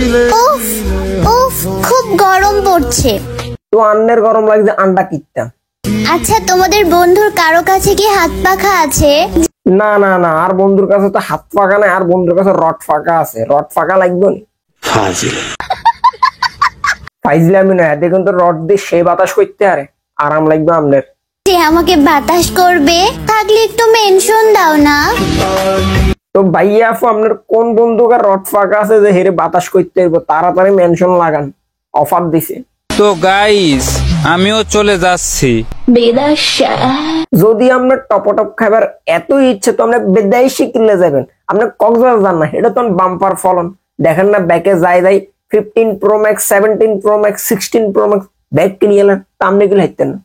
উফ উফ খুব গরম পড়ছে। তো আন্নের গরম লাগছে আন্ডা কিনতাম। আচ্ছা তোমাদের বন্ধুর কারো কাছে কি হাত পাখা আছে? না না না, আর বন্ধুর কাছে তো হাত ফাঁকা নাই, আর বন্ধুর কাছে রড ফাঁকা আছে। রড ফাঁকা লাগবে না। ফাইজলামি নয়, দেখুন তো রড দিয়ে সে বাতাস করতে আরে আরাম লাগবে আপনার। যে আমাকে বাতাস করবে থাকলে একটু মেনশন দাও না। তো ভাইয়া আপু আপনার কোন বন্ধুকার রড ফাঁকা আছে যে হেরে বাতাস করতে হইব, তাড়াতাড়ি মেনশন লাগান, অফার দিছে। তো গাইস আমিও চলে যাচ্ছি। যদি আপনার টপটপ খাবার এত ইচ্ছে তো আপনার বিদেশি কিনলে যাবেন, আপনার কক্সবাজার যান না, এটা তো বাম্পার ফলন। দেখেন না ব্যাকে যাই 15 pro max, 17 pro max, 16 pro max bag কিনে এলেন, তা আপনি এগুলো হাইতেন না।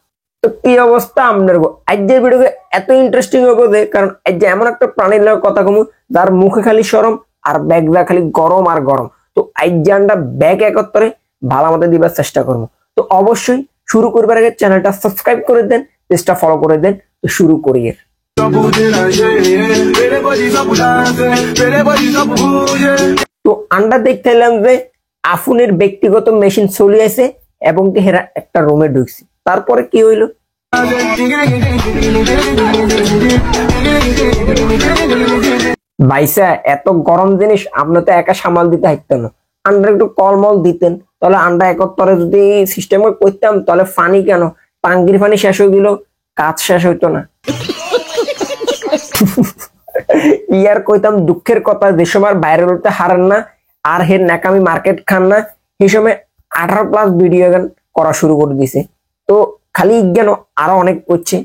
তো কি অবস্থা আপনার? আজকের ভিডিওকে এত ইন্টারেস্টিং হবে যে কারণ আজ এমন একটা প্রাণীর লোক কথা কমু যার মুখে খালি সরম আর ব্যাগটা খালি গরম আর গরম। তো আজ আমরা ব্যাগ একত্রে ভালো মতো দিবার চেষ্টা করবো। তো অবশ্যই শুরু করবার আগে চ্যানেলটা সাবস্ক্রাইব করে দেন, পেজটা ফলো করে দেন। তো শুরু করি। তো আমরা দেখতে এলাম যে আফুনের ব্যক্তিগত মেশিন চলে আছে এবং হেরা একটা রুমে ঢুকছে। তারপরে কি হইলো? ভাইসা এত গরম জিনিস আপনি তো একা সামাল দিতে হাইতেন না, আন্ডা একটু কলমল দিতেন, তাহলে আন্ডা একত্তরে যদি সিস্টেম করতাম তাহলে ফানি কেন টাঙ্গির ফানি শেষ হয়ে গেল, কাজ শেষ হইতো না। ইয়ার কইতাম দুঃখের কথা, যে সময় বাইরে বলতে হারেন না আর হের নাকামি মার্কেট খান না, সেই সময় 18+ ভিডিও গান করা শুরু করে দিছে। তো খালি জ্ঞান আরো অনেক করছে,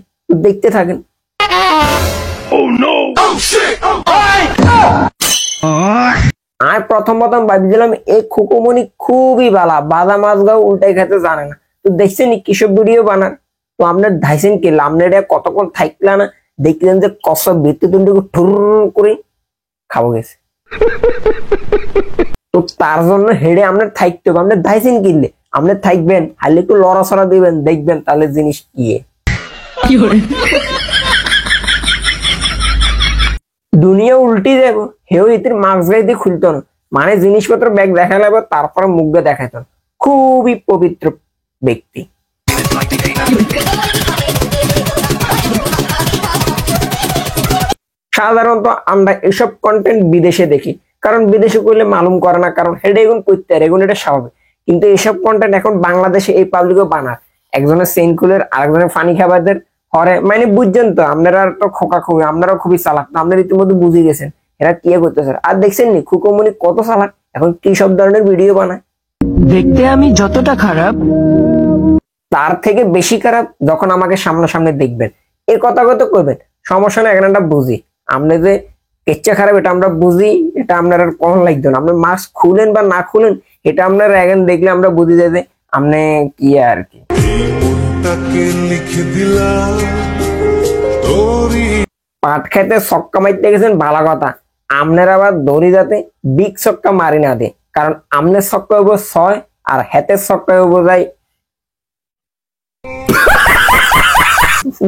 দেখতে থাকেন। আমি প্রথম ভাবছিলাম এই খুকুমনি খুবই বালা, বাদা মাছ গাও উল্টাই খেতে জানে না। তো দেখছেন কিসব ভিডিও বানান। তো আপনার ধাইছেন কি আপনার কতক্ষণ থাকলা না, দেখলেন যে কষ্ট বৃত্তিদণ্ডকে ঠুর করে খাবো গেছে। তো তার জন্য হেডে আপনার থাকতে হবে। আপনার ধাইছেন কিনলে আপনি থাকবেন, হাইলে একটু লড়াছড়া দিবেন, দেখবেন তাহলে জিনিস কি। দুনিয়া উল্টি যাবো, হেও ইতির মাস্ক গাইতে খুলতো না, মানে জিনিসপত্র ব্যাগ দেখা লাগবে তারপরে মুখে দেখাইত। খুবই পবিত্র ব্যক্তি। সাধারণত আমরা এসব কন্টেন্ট বিদেশে দেখি, কারণ বিদেশে করলে মালুম করে না, কারণ হেডে এগুন করতে আর এগুন এটা স্বাভাবিক। কিন্তু এসব কন্টেন্ট এখন বাংলাদেশে এই পাবলিকও বানায়, একজনের সেন্ট খুলের আরেকজনের ফানি খাবারদের হরে, মানে বুঝছেন তো আপনারা তো খোকা খুবই, আপনারাও খুবই চালাক, আপনারা ইতিমধ্যে বুঝে গেছেন এরা কি করতেছে। আর দেখছেন নি খুকুমনি কত চালাক, এখন কি সব ধরনের ভিডিও বানায়। দেখতে আমি যতটা খারাপ তার থেকে বেশি খারাপ যখন আমাকে সামনাসামনি দেখবেন। এর কথা কত করবেন, সমস্যা না, এখন আমরা বুঝি আপনি যে কেচ্ছা খারাপ এটা আমরা বুঝি, এটা আপনার আর কখন লাগতো না। আপনি মাস্ক খুলেন বা না খুলেন এটা আপনার এখন দেখলে আমরা বুঝি যাই যে আপনি কি আর কি। পাট খাইতে ছক্কা মারতে গেছেন ভালো কথা, আমনের আবার দড়ি যাতে বিগ ছক্কা মারি না দে, কারণ আমনের ছক্কা হইব 6 আর হাতের ছক্কা হইব যাই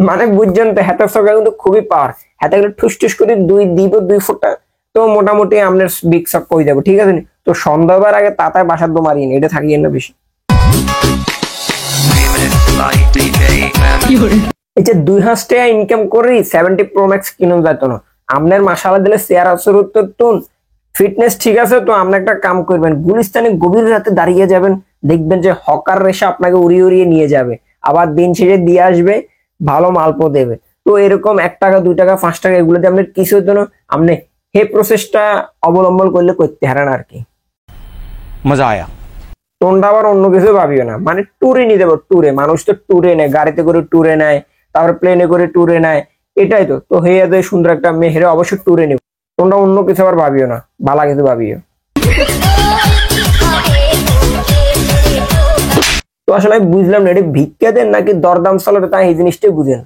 মানে বুঝছেন তো, হাতের ছক্কা কিন্তু খুবই পাওয়ার, হাতে গেলে ঠুস ঠুস করে দিব 2 ফুটা, তো মোটামুটি আমনের বিগ ছক্কা হয়ে যাবে, ঠিক আছে। তো সন্ধ্যাবার আগে তাতায় বাসার দো মারিয়ে এটা থাকিয়ে না বেশি। এই যে 2 হাজার টাকা ইনকাম করি 70 প্রো ম্যাক্স কিনুন যেত না, আপনার মাসালা দিলে শেয়ার আসর উত্তর টুন ফিটনেস ঠিক আছে। তো আপনি একটা কাম করবেন, গুলিস্তানে গভীর রাতে দাঁড়িয়ে যাবেন, দেখবেন যে হকার রেশা আপনাকে উড়িয়ে উড়িয়ে নিয়ে যাবে, আবার দিন শেষে দিয়ে আসবে, ভালো মালপো দেবে। তো এরকম 1 টাকা 2 টাকা 5 টাকা এগুলোতে আপনার কিছু হতো না, আপনি হে প্রসেসটা অবলম্বন করলে করতে হারেন আর কি। মজা আয়া। তোমরা আবার অন্য কিছু ভাবিও না, মানে ট্যুরে নিয়ে যাবো, ট্যুরে মানুষ তো ট্যুরে নেয়, গাড়িতে করে ট্যুরে নেয়, তারপরে প্লেনে করে ট্যুরে নেয়, এটাই তো। তো হইয়া যায় সুন্দর একটা মেহেরে অবশ্যই ট্যুরে নেব, তোমরা অন্য কিছু আবার ভাবিও না, ভালো কিছু ভাবিও। তো আসলে আমি বুঝলাম না এটা ভিক্ষা দেন নাকি দরদাম চলে, তাই এই জিনিসটাই বুঝেন।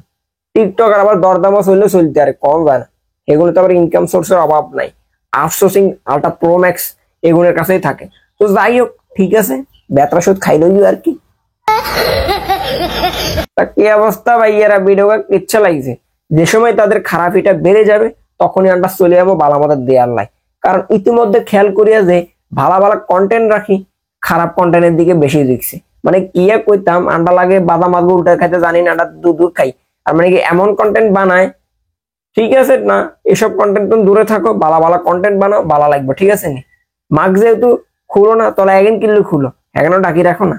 টিকটক আর আবার দরদামও চললে চলতে আরে কম যায় না, এগুলো তো আবার ইনকাম সোর্সের অভাব নাই, আউটসোর্সিং আলট্রা প্রো ম্যাক্স এগুলোর কাছেই থাকে। তো যাই হোক ঠিক আছে, ব্যথা সুদ খাইলই আর কি। কি অবস্থা ভাইয়ারা, ভিডিওটা ইচ্ছা লাগছে, যে সময় তাদের খারাপিটা বেড়ে যাবে তখনই আমরা চলে যাবো বালামাদের দেয়ার লাই। কারণ ইতিমধ্যে খেয়াল করিয়া যে ভালো ভালো কন্টেন্ট রাখি, খারাপ কন্টেন্টের দিকে বেশি দেখছি। মানে কি আর কইতাম, আন্ডা লাগে বাদাম আলু উল্টা খাইতে জানি না, আন্ডা দুধ খাই। আর মানে কি এমন কন্টেন্ট বানায়, ঠিক আছে না? এসব কন্টেন্ট তুমি দূরে থাকো, ভালো ভালো কন্টেন্ট বানাও, ভালো লাগবে, ঠিক আছে নি? মার্ক যেহেতু খুলো না, তাহলে একদিন কিনলে খুলো, এখনো ডাকি রাখো না।